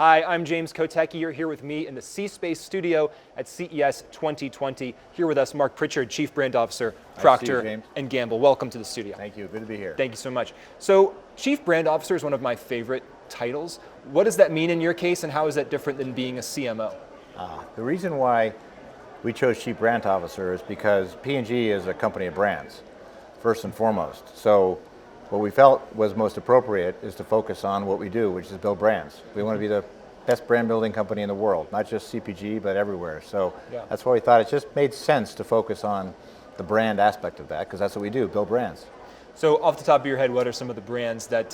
Hi, I'm James Kotecki. You're here with me in the C-Space studio at CES 2020. Here with us, Marc Pritchard, Chief Brand Officer, Procter & Gamble. Welcome to the studio. Thank you. Good to be here. Thank you so much. So, Chief Brand Officer is one of my favorite titles. What does that mean in your case, and how is that different than being a CMO? The reason why we chose Chief Brand Officer is because P&G is a company of brands, first and foremost. So what we felt was most appropriate is to focus on what we do, which is build brands. We want to be the best brand building company in the world, not just CPG, but everywhere. So that's why we thought it just made sense to focus on the brand aspect of that, because that's what we do, build brands. So off the top of your head, what are some of the brands that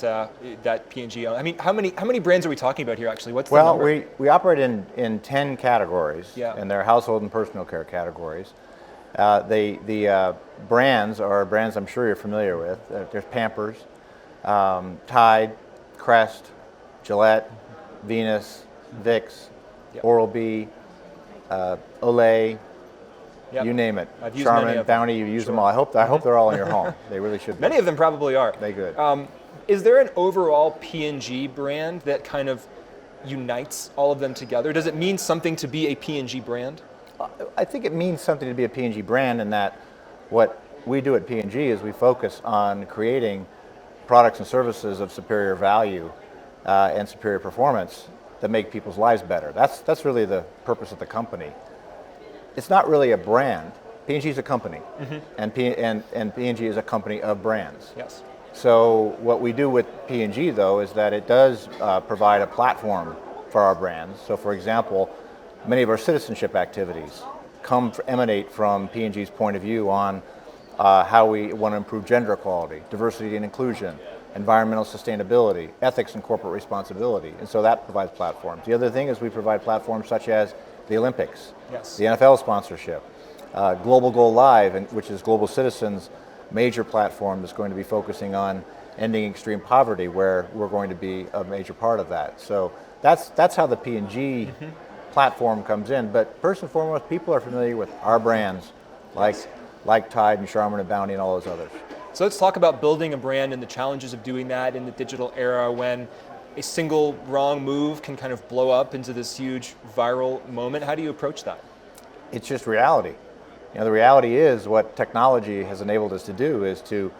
that P&G owns? I mean, how many brands are we talking about here actually? What's the number? Well, we operate in 10 categories, and they're household and personal care categories. The brands are brands I'm sure you're familiar with. There's Pampers, Tide, Crest, Gillette, Venus, Vicks, Oral-B, Olay, you name it. Charmin, Bounty, you use them all. I hope they're all in your home. They really should be. Many of them probably are. They good. Is there an overall P&G brand that kind of unites all of them together? Does it mean something to be a P&G brand? I think it means something to be a P&G brand, in that what we do at P&G is we focus on creating products and services of superior value and superior performance that make people's lives better. That's really the purpose of the company. It's not really a brand. P&G is a company, and P&G is a company of brands. Yes. So what we do with P&G, though, is that it does provide a platform for our brands. So, for example, many of our citizenship activities emanate from P&G's point of view on how we want to improve gender equality, diversity and inclusion, environmental sustainability, ethics and corporate responsibility, and so that provides platforms. The other thing is we provide platforms such as the Olympics, the NFL sponsorship, Global Go Live, which is Global Citizens' major platform that's going to be focusing on ending extreme poverty, where we're going to be a major part of that. So that's how the P&G platform comes in. But first and foremost, people are familiar with our brands, like Tide and Charmin and Bounty and all those others. So let's talk about building a brand and the challenges of doing that in the digital era, when a single wrong move can kind of blow up into this huge viral moment. How do you approach that? It's just reality. The reality is what technology has enabled us to do is to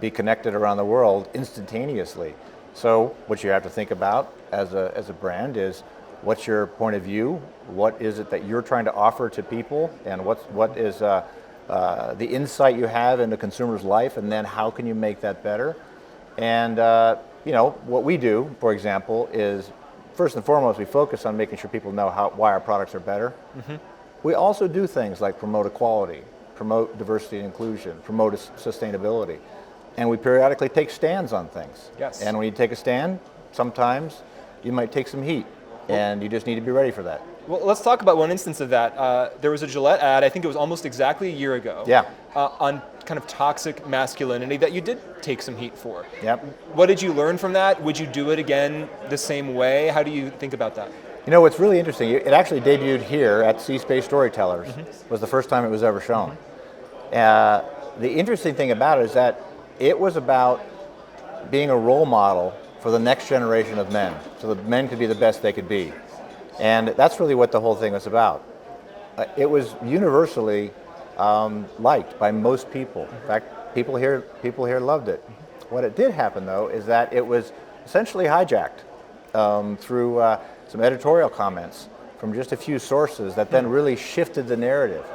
be connected around the world instantaneously. So what you have to think about as a brand is, what's your point of view? What is it that you're trying to offer to people? And what is the insight you have into consumers' life? And then how can you make that better? And what we do, for example, is first and foremost, we focus on making sure people know why our products are better. We also do things like promote equality, promote diversity and inclusion, promote sustainability. And we periodically take stands on things. Yes. And when you take a stand, sometimes you might take some heat, and you just need to be ready for that. Well, let's talk about one instance of that. There was a Gillette ad, I think it was almost exactly a year ago, on kind of toxic masculinity that you did take some heat for. Yep. What did you learn from that? Would you do it again the same way? How do you think about that? What's really interesting, it actually debuted here at C-Space Storytellers. Was the first time it was ever shown. The interesting thing about it is that it was about being a role model for the next generation of men, so that men could be the best they could be. And that's really what the whole thing was about. It was universally liked by most people. In fact, people here loved it. What it did happen, though, is that it was essentially hijacked through some editorial comments from just a few sources that then really shifted the narrative.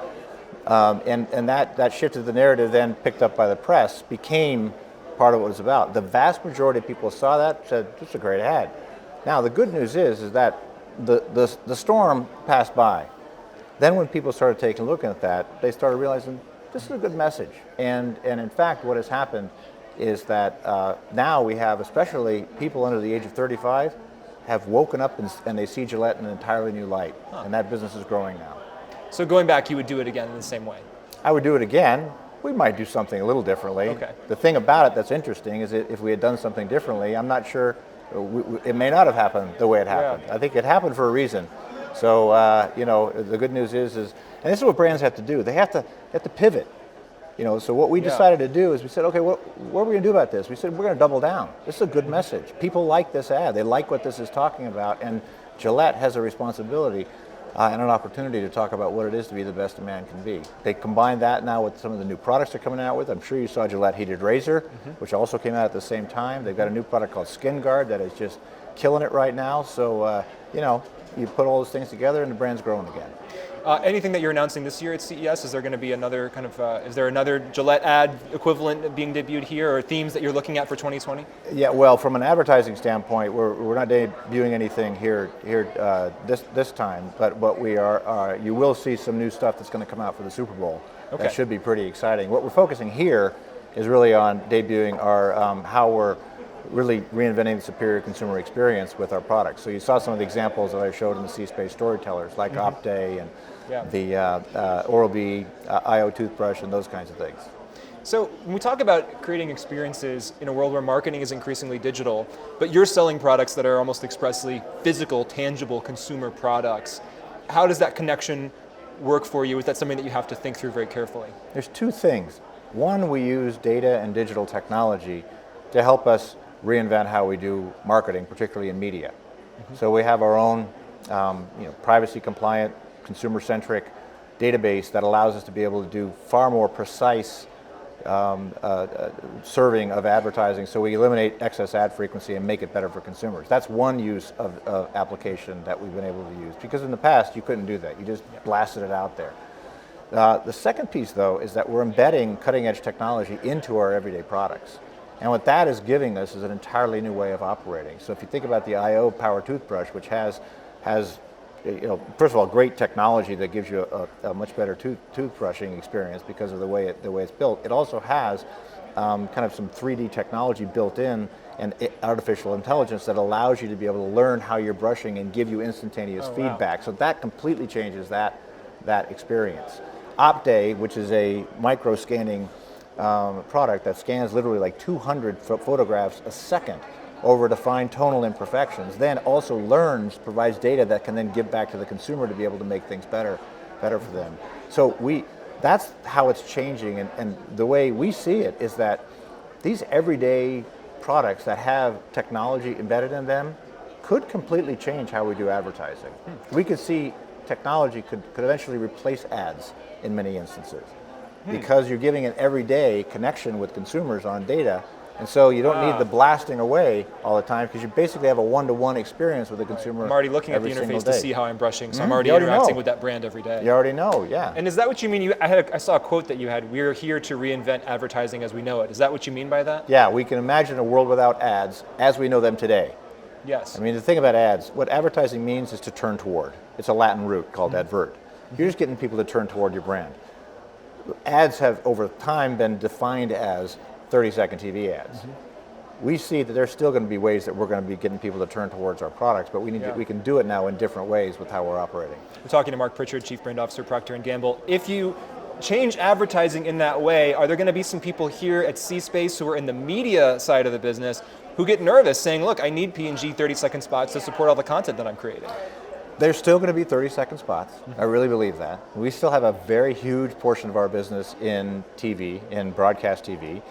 And that shifted the narrative, then picked up by the press, became part of what it was about. The vast majority of people saw that, said, this is a great ad. Now, the good news is that the storm passed by. Then when people started taking a look at that, they started realizing this is a good message. And in fact, what has happened is that now we have, especially people under the age of 35, have woken up and they see Gillette in an entirely new light. And that business is growing now. So going back, you would do it again in the same way? I would do it again. We might do something a little differently. Okay. The thing about it that's interesting is that if we had done something differently, I'm not sure, it may not have happened the way it happened. I think it happened for a reason. So, the good news is, and this is what brands have to do, they have to pivot. So what we decided to do is we said, okay, what are we going to do about this? We said, we're going to double down. This is a good message. People like this ad. They like what this is talking about, and Gillette has a responsibility and an opportunity to talk about what it is to be the best a man can be. They combine that now with some of the new products they're coming out with. I'm sure you saw Gillette Heated Razor, which also came out at the same time. They've got a new product called Skin Guard that is just killing it right now. So, you put all those things together and the brand's growing again. Anything that you're announcing this year at CES? Is there going to be another is there another Gillette ad equivalent being debuted here, or themes that you're looking at for 2020? Yeah, well, from an advertising standpoint, we're not debuting anything here this time, but what we are, you will see some new stuff that's going to come out for the Super Bowl. Okay. That should be pretty exciting. What we're focusing here is really on debuting our how we're really reinventing the superior consumer experience with our products. So you saw some of the examples that I showed in the C-Space Storytellers, like Opte and the Oral-B IO toothbrush and those kinds of things. So when we talk about creating experiences in a world where marketing is increasingly digital, but you're selling products that are almost expressly physical, tangible consumer products, how does that connection work for you? Is that something that you have to think through very carefully? There's two things. One, we use data and digital technology to help us reinvent how we do marketing, particularly in media. So we have our own privacy compliant, consumer centric database that allows us to be able to do far more precise serving of advertising, so we eliminate excess ad frequency and make it better for consumers. That's one use of application that we've been able to use, because in the past you couldn't do that. You just blasted it out there. The second piece, though, is that we're embedding cutting edge technology into our everyday products. And what that is giving us is an entirely new way of operating. So if you think about the IO power toothbrush, which has first of all, great technology that gives you a much better toothbrushing experience because of the way it's built. It also has kind of some 3D technology built in and artificial intelligence that allows you to be able to learn how you're brushing and give you instantaneous feedback. Wow. So that completely changes that experience. Opte, which is a micro scanning product that scans literally like 200 photographs a second over to find tonal imperfections, then also provides data that can then give back to the consumer to be able to make things better for them. So that's how it's changing, and the way we see it is that these everyday products that have technology embedded in them could completely change how we do advertising. We could see technology could eventually replace ads in many instances, because you're giving an everyday connection with consumers on data. And so you don't need the blasting away all the time, because you basically have a one-to-one experience with the consumer. I'm already looking at the interface to see how I'm brushing, so I'm already already interacting know. with that brand every day. You already know, yeah. And is that what you mean? I saw a quote that you had, "We're here to reinvent advertising as we know it." Is that what you mean by that? Yeah, we can imagine a world without ads as we know them today. Yes. I mean, the thing about ads, what advertising means is to turn toward. It's a Latin root called advert. You're just getting people to turn toward your brand. Ads have over time been defined as 30-second TV ads. We see that there's still going to be ways that we're going to be getting people to turn towards our products, but we can do it now in different ways with how we're operating. We're talking to Marc Pritchard, Chief Brand Officer, Procter & Gamble. If you change advertising in that way, are there going to be some people here at C-Space who are in the media side of the business who get nervous saying, look, I need P&G 30-second spots to support all the content that I'm creating? There's still going to be 30-second spots. I really believe that. We still have a very huge portion of our business in TV, in broadcast TV.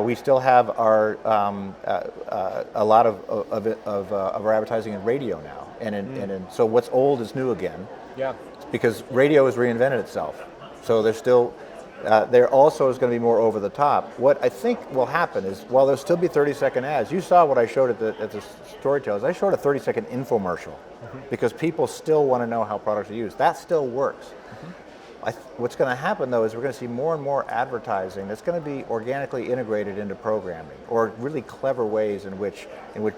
We still have our a lot of our advertising in radio now, and so what's old is new again. Yeah. Because radio has reinvented itself. So there's still there also is going to be more over the top. What I think will happen is, while there'll still be 30-second ads, you saw what I showed at the Storytellers. I showed a 30-second infomercial because people still want to know how products are used. That still works. What's going to happen, though, is we're going to see more and more advertising that's going to be organically integrated into programming, or really clever ways in which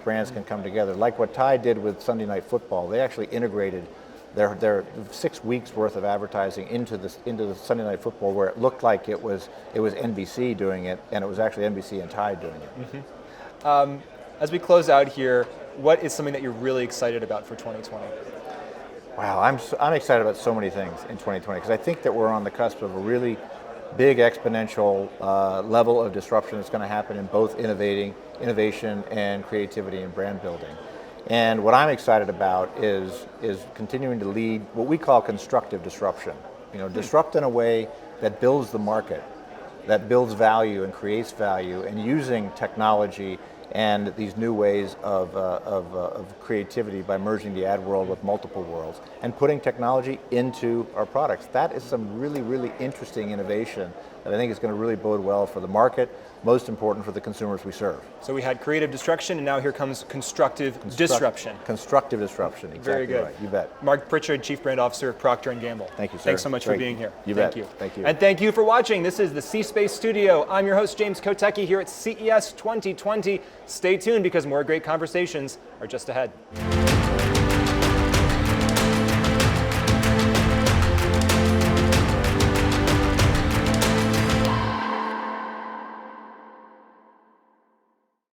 brands can come together. Like what Tide did with Sunday Night Football. They actually integrated their 6 weeks worth of advertising into the Sunday Night Football, where it looked like it was NBC doing it, and it was actually NBC and Tide doing it. As we close out here, what is something that you're really excited about for 2020? Wow, I'm excited about so many things in 2020, because I think that we're on the cusp of a really big exponential level of disruption that's going to happen in both innovation and creativity and brand building. And what I'm excited about is continuing to lead what we call constructive disruption. Disrupt in a way that builds the market, that builds value and creates value, and using technology and these new ways of creativity by merging the ad world with multiple worlds and putting technology into our products. That is some really, really interesting innovation that I think is going to really bode well for the market, most important for the consumers we serve. So we had creative destruction, and now here comes constructive disruption. Constructive disruption, exactly. Very good. Right. You bet. Marc Pritchard, Chief Brand Officer of Procter & Gamble. Thank you, sir. Thanks so much Great. for being here. You Thank bet. you. Thank you. And thank you for watching. This is the C-Space Studio. I'm your host, James Kotecki, here at CES 2020. Stay tuned because more great conversations are just ahead.